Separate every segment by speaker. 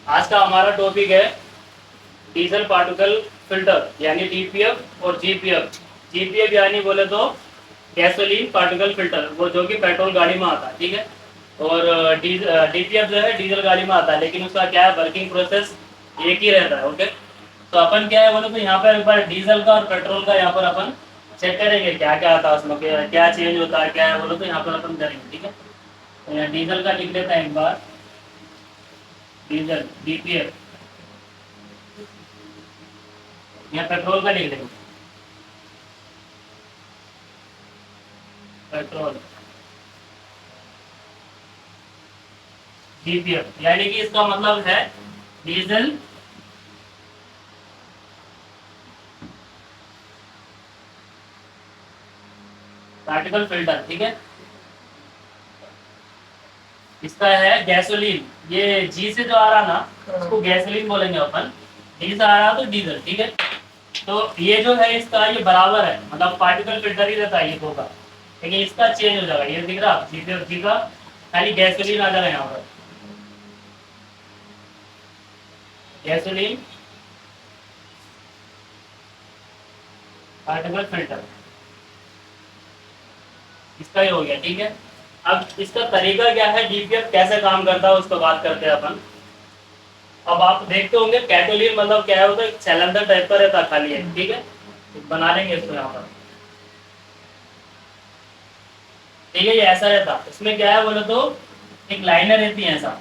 Speaker 1: आज का हमारा टॉपिक है डीजल पार्टिकल फिल्टर यानी डीपीएफ और जीपीएफ। जीपीएफ यानी बोले तो गैसोलीन पार्टिकल फिल्टर, वो जो कि पेट्रोल गाड़ी में आता है, ठीक है। और डीपीएफ जो है डीजल गाड़ी में आता है, लेकिन उसका क्या है, वर्किंग प्रोसेस एक ही रहता है। ओके, तो अपन क्या है बोले तो यहाँ पर एक बार डीजल का और पेट्रोल का यहाँ पर अपन चेक करेंगे क्या क्या आता है उसमें, क्या चेंज होता है, क्या है बोले तो यहाँ पर अपन करेंगे, ठीक है। तो यहाँ डीजल का लिख देता है एक बार, डीजल डीपीएफ। यहाँ पेट्रोल का लिख देंगे, पेट्रोल डीपीएफ यानी कि इसका मतलब है डीजल पार्टिकल फिल्टर, ठीक है। इसका है गैसोलीन, ये जी से जो आ रहा ना उसको गैसोलीन बोलेंगे अपन, डी से आ रहा तो डीजल, ठीक है। तो ये जो है इसका ये बराबर है, मतलब पार्टिकल फिल्टर ही रहता है ये दो का, लेकिन इसका चेंज हो जाएगा, ये दिख रहा जी का खाली गैसोलीन आ जाएगा यहाँ पर, गैसोलीन पार्टिकल फिल्टर इसका ही हो गया, ठीक है। अब इसका तरीका क्या है, डीपीएफ कैसे काम करता है उसको बात करते हैं अपन। अब आप देखते होंगे कैटोलिन मतलब क्या होता है, सिलेंडर टाइप का रहता है खाली है, ठीक है। तो बना लेंगे इसको यहाँ पर, ठीक है। ये ऐसा रहता, इसमें क्या है बोले तो एक लाइनर रहती है ऐसा,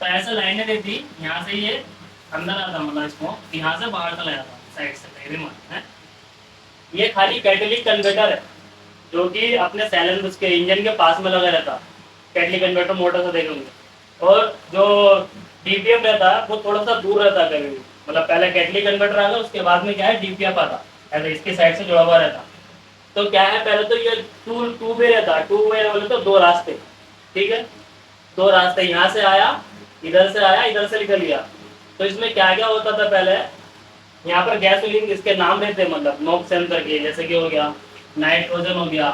Speaker 1: तो ऐसा लाइनर रहती, यहाँ से ये अंदर आता, मतलब इसको यहाँ से बाहर चला जाता साइड से कहीं भी मान है। ये खाली कैटलिक कन्वर्टर है जो कि अपने सिलेंडर उसके इंजन के पास में लगा रहता, कैटलिक कन्वर्टर मोटर से देखेंगे। और जो डीपीएफ रहता है वो थोड़ा सा दूर रहता है कभी भी, मतलब पहले कैटलिक कन्वर्टर आता उसके बाद में क्या है डीपीएफ आता, ऐसे इसके साइड से जुड़ा हुआ रहता। तो क्या है, पहले तो ये टू वे रहता, टू वे बोले तो दो रास्ते, ठीक है। दो रास्ते, यहाँ से आया, इधर से आया, इधर से निकल गया। तो इसमें क्या क्या होता था पहले, यहाँ पर गैसोलीन इसके नाम रहते हैं, मतलब नॉक्स सेंसर के, जैसे कि हो गया नाइट्रोजन हो गया,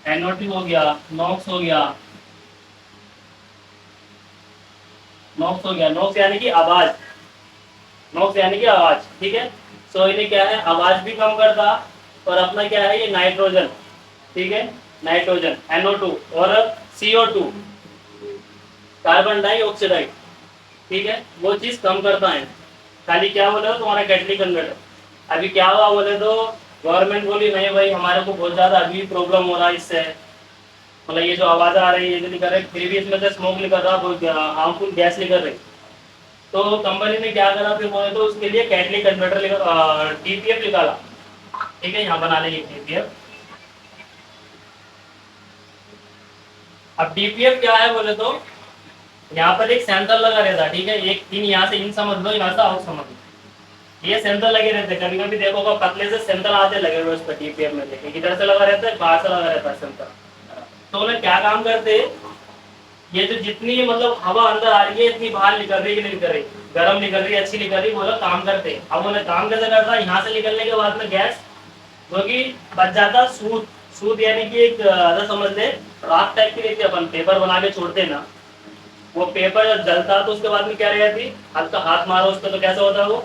Speaker 1: NO2 हो गया, नॉक्स हो गया, नॉक्स हो गया। नॉक्स यानी कि आवाज, नॉक्स यानी कि आवाज, ठीक है। सो इन्हें क्या है, आवाज भी कम करता। और अपना क्या है ये नाइट्रोजन, ठीक है, नाइट्रोजन NO2 और CO2 कार्बन डाइऑक्साइड, ठीक है, वो चीज कम करता है। खाली क्या बोले तो तुम्हारा कैटलिक कन्वर्टर। अभी क्या हुआ बोले तो गवर्नमेंट बोली नहीं भाई हमारे को बहुत ज्यादा अभी प्रॉब्लम हो रहा है इससे, मतलब ये जो आवाज आ रही है ये जो निकल रही, फिर भी इसमें से स्मोक निकल रहा, हार्मफुल गैस निकल रही। तो कंपनी ने क्या करा फिर बोले तो उसके लिए कैटलिक कन्वर्टर डीपीएफ निकाला, ठीक है। यहाँ बना लेंगे डीपीएफ। अब डीपीएफ क्या है बोले तो यहाँ पर एक सेंसर लगा रहता, ठीक है। एक इन यहाँ से इन समझ लो, यहाँ से आउट समझ लो, ये सेंसर लगे रहते। कभी कभी देखोगा पतले से सेंसर आते लगे हुए उस पर डीपीएफ में, देखिए इधर से लगा रहता है, बाहर से लगा रहता है सेंसर। तो उन्हें क्या काम करते, ये जो जितनी मतलब हवा अंदर आ रही है इतनी बाहर निकल रही है कि नहीं निकल रही, गर्म निकल रही है, अच्छी निकल रही, बोलो काम करते। अब उन्हें काम कैसे करता है, यहाँ से निकलने के बाद में गैस जो कि बच जाता सूद, सूद यानी कि एक समझ ले राख टाइप की रहती है, अपन पेपर बना के छोड़ते ना, वो पेपर जब जलता तो उसके बाद में क्या रहती, हल्का हाथ मारो उस पर तो कैसा होता है वो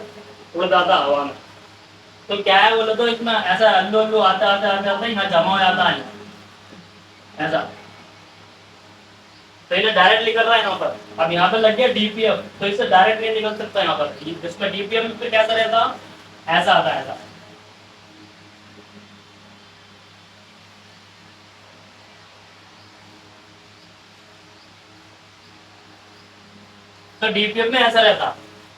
Speaker 1: उड़ जाता हवा में। तो क्या है बोले तो इसमें ऐसा अल्लू अल्लू आता आता आता आता यहाँ जमा हो जाता है ऐसा। तो इन्हें डायरेक्ट निकल रहा है यहाँ पर। अब यहाँ पे लग गया डीपीएफ, तो इससे डायरेक्ट नहीं निकल सकता यहाँ पर, जिसमें डीपीएफ पे कैसा रहता, ऐसा आता है ऐसा। तो डीपीएफ में ऐसा रहता,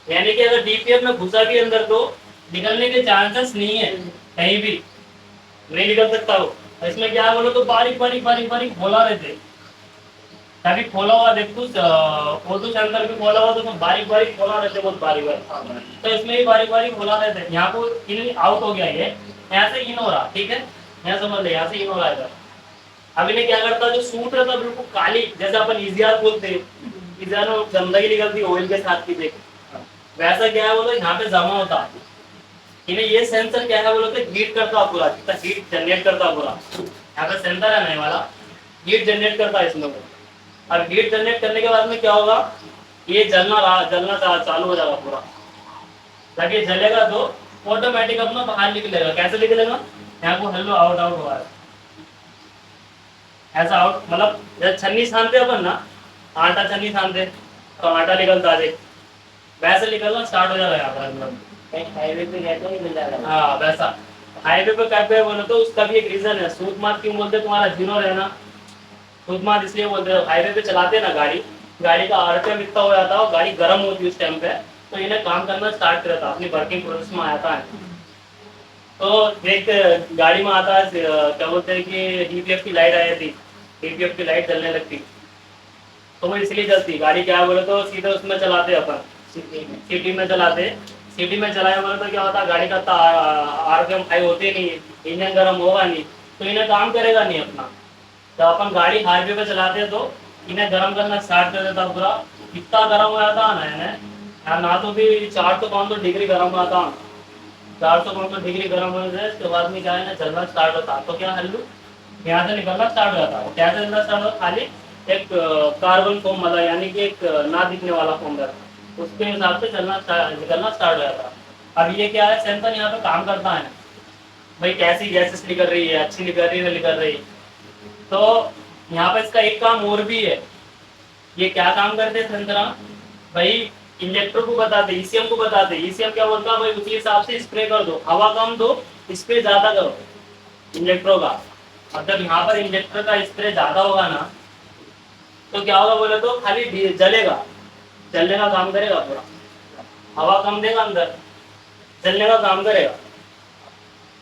Speaker 1: यानी कि अगर डीपीएफ में घुसा भी अंदर तो निकलने के चांसेस नहीं है, कहीं भी नहीं निकल सकता वो। इसमें क्या बोलो तो बारीक बारीक बारीक बारीक खोला रहते, कभी खोला हुआ देख तू फोटो से अंदर भी खोला हुआ तो बारीक बारीक खोला रहते, बहुत बारीक बारीक। तो इसमें भी बारीक बारीक खोला रहते। यहाँ को इन आउट हो गया, ये यहाँ से इन हो रहा, ठीक है, यहाँ समझ ले, यहाँ से इन हो रहा है। अब इन्हें क्या करता, जो सूट रहता बिल्कुल काली, जैसे अपन इजियार बोलते, इजियार में गंदगी निकलती ऑयल के साथ की, देख वैसा क्या है वो तो यहाँ पे जमा होता, इन्हें ये सेंसर क्या है बोलो तो हीट करता है पूरा, जितना हीट जनरेट करता है पूरा, यहाँ पे सेंसर है ना ये वाला, हीट जनरेट करता है इसमें। अब हीट जनरेट करने के बाद में क्या होगा, ये जलना चालू हो जाएगा पूरा। जब ये जलेगा तो ऑटोमेटिक अपना बाहर निकलेगा। कैसे निकलेगा, यहाँ को हेलो आउट आउट हुआ है, ऐसा आउट, मतलब जब छन्नी छानते अपन ना, आटा छन्नी छानते तो आटा निकलता है, वैसे निकलना स्टार्ट हो जाएगा यहाँ पर। मतलब
Speaker 2: हाईवे पे गए तो नहीं मिल जाएगा।
Speaker 1: हाँ वैसा। हाईवे पे कैसे बोले तो उसका भी एक रीजन है। सूद मात क्यों बोलते हैं, तुम्हारा जीरो रहना। सूद मात इसलिए बोलते हैं, हाईवे पे चलाते ना गाड़ी, गाड़ी का आरपीएम इतना हो जाता है, गाड़ी गर्म होती है उस टाइम पे, तो इन्हें काम करना स्टार्ट करता है, अपनी वर्किंग प्रोसेस में आता है। तो देख गाड़ी में आता है क्या बोलते हैं कि डीपीएफ की लाइट आई थी, डीपीएफ की लाइट जलने लगती, तो वो इसलिए जलती। गाड़ी क्या बोले तो सीधे उसमें चलाते अपन, सिटी में चलाते। सिटी में चलाए बोले तो क्या होता है, गाड़ी का आरपीएम हाई होते नहीं, इंजन गर्म होगा नहीं, तो इन्हें काम करेगा नहीं अपना। जब अपन गाड़ी हाईवे पे चलाते हैं तो इन्हें गर्म करना स्टार्ट कर देता पूरा। इतना गर्म हो जाता है ना इन्हें, ना तो भी 400-500 डिग्री गर्म हो जाता, 400-500 डिग्री गर्म होने से इसके बाद में क्या है ना, जलना स्टार्ट होता। तो क्या हल्लू यहाँ से निकलना स्टार्ट हो जाता है। कैसे निकलना स्टार्ट होता, खाली एक कार्बन फॉर्म मतलब यानी कि एक ना दिखने वाला फॉर्म रहता है, उसके हिसाब से निकलना स्टार्ट हो जाता है। अब ये क्या है, सेंसर यहाँ पे काम करता है भाई, कैसी गैसेस निकल रही है, अच्छी निकल रही है निकल रही। तो यहाँ पे इसका एक काम और भी है। ये क्या काम करते हैं सेंसर भाई, इंजेक्टर को बताते, ईसीएम को बताते। ईसीएम क्या बोलता है भाई, उसी हिसाब से स्प्रे कर दो, हवा कम दो, स्प्रे ज्यादा करो इंजेक्टरों का। अब जब यहाँ पर इंजेक्टर का स्प्रे ज्यादा होगा ना, तो क्या होगा बोले तो खाली जलेगा, जलने का काम करेगा पूरा, हवा कम देगा अंदर, जलने का काम करेगा।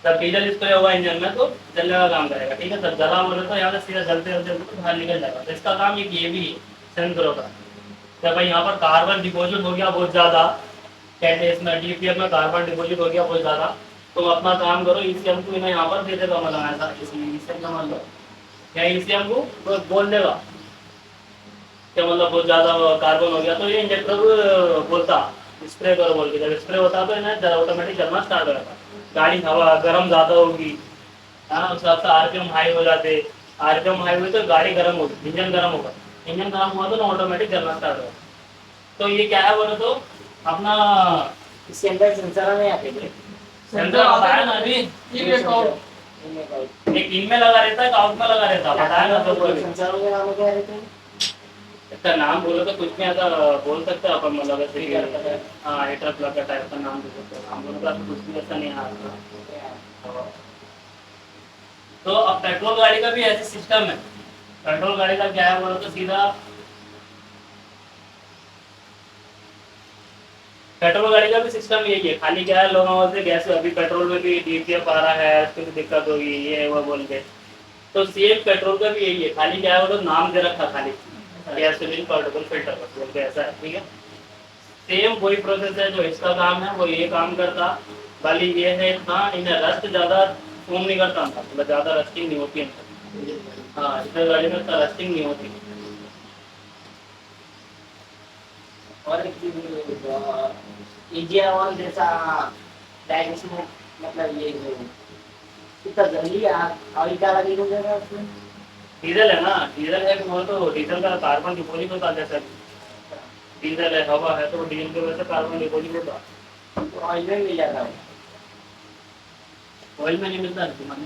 Speaker 1: जब डीजल स्प्रे होगा इंजन में तो जलने का काम करेगा, ठीक है। जब जला बोले तो यहाँ से सीधा जलते जलते तो बाहर निकल जाएगा। तो इसका काम ये भी है सेंसरों का। जब भाई यहाँ पर कार्बन डिपॉजिट हो गया बहुत ज्यादा, कहते हैं इसमें डीपीएफ में कार्बन डिपॉजिट हो गया बहुत ज्यादा, तो अपना काम करो, ईसीएम को इन्हें यहाँ पर दे देगा, मतलब ऐसा ईसीएम का मतलब या ईसीएम को तो बोल देगा क्या मतलब बहुत ज्यादा कार्बन हो गया, तो ये इंजेक्टर को बोलता स्प्रे करो बोल के। जब स्प्रे होता तो इन्हें ऑटोमेटिक चलना स्टार्ट हो जाता। गाड़ी हवा गर्म ज्यादा होगी, हाँ उस हिसाब से आरपीएम हाई हो जाते। आरपीएम हाई हुई तो गाड़ी गर्म होगी, इंजन गर्म होगा, इंजन गर्म हुआ तो ना ऑटोमेटिक चलना स्टार्ट होगा। तो ये क्या है बोलो तो अपना,
Speaker 2: इसके अंदर सेंसर नहीं आते थे।
Speaker 1: सेंसर बताया ना अभी, एक इन में लगा रहता है, एक आउट में लगा रहता है, बताया ना तो बोल।
Speaker 2: सेंसरों के नाम क्या रहते हैं?
Speaker 1: इसका नाम बोलो तो कुछ नहीं आता, बोल सकते हैं अपन, मतलब ऐसे हाँ हीटर प्लग का टाइप का नाम दे सकते हैं, नाम बोलो तो आपको कुछ भी ऐसा नहीं आता। तो अब पेट्रोल गाड़ी का भी ऐसे सिस्टम है। पेट्रोल गाड़ी का क्या है बोलो तो सीधा, पेट्रोल गाड़ी का भी सिस्टम यही है, खाली क्या है लोगों से गैस, अभी पेट्रोल में भी डीपीएफ आ रहा है, उसकी भी दिक्कत होगी ये वो बोल के। तो सेम पेट्रोल का भी यही है, खाली क्या है वो नाम दे रखा खाली गैसोलीन पोर्टेबल फिल्टर बोल के, ऐसा है, ठीक है। सेम वही प्रोसेस है, जो इसका काम है वो ये काम करता, खाली ये है इतना इन्हें रस्ट ज्यादा फॉर्म नहीं करता था, मतलब ज्यादा रस्टिंग नहीं होती है। हाँ इस गाड़ी में इतना रस्टिंग नहीं होती।
Speaker 2: और एक चीज इंडिया वन जैसा डायरेक्शन, मतलब ये जो कितना जल्दी ऑयल क्या लगेगा उसमें?
Speaker 1: डीजल है ना, डीजल है वो तो डीजल का कार्बन डिपोजिट होता है, जैसे डीजल है हवा है तो डीजल की वजह से कार्बन डिपोजिट होता है।
Speaker 2: तो ऑयल में मिल जाता है।
Speaker 1: ऑयल में नहीं मिलता है तुम्हारे,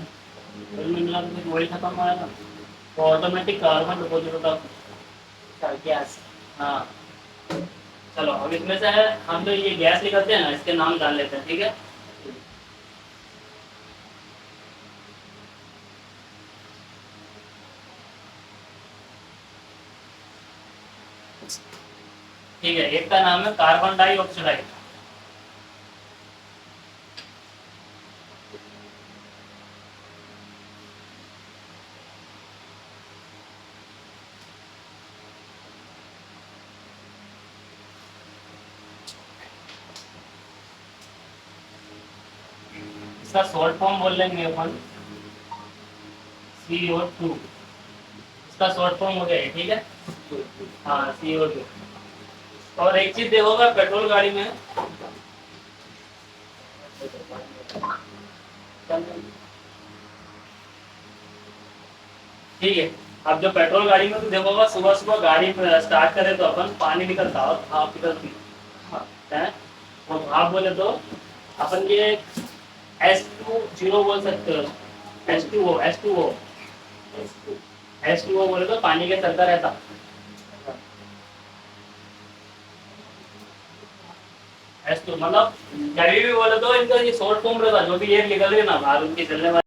Speaker 1: ऑयल में मिला तो ऑयल खत्म हो जाएगा, तो ऑटोमेटिक कार्बन डिपोजिट होता है।
Speaker 2: गैस।
Speaker 1: हाँ चलो अब इसमें से है, हम तो ये गैस निकलते हैं ना, इसके नाम डाल लेते हैं, ठीक है। ठीक है, एक का नाम है कार्बन डाइऑक्साइड। इसका शॉर्ट फॉर्म बोल लेंगे अपन CO2, इसका शॉर्ट फॉर्म हो गया है, ठीक है। हाँ CO2। और एक चीज देखोगा पेट्रोल गाड़ी में, ठीक है। अब जो पेट्रोल गाड़ी में तो देखोगा सुबह सुबह गाड़ी स्टार्ट करे तो अपन पानी निकलता और भाप निकलती है। वो भाप बोले तो अपन ये H2 बोल सकते हो। H2O बोले तो पानी के चलता रहता। H2 मतलब कभी भी बोले तो इनका ये शॉर्ट फॉर्म रहता, जो भी एयर निकल रही है ना बाहर उनकी चलने वाली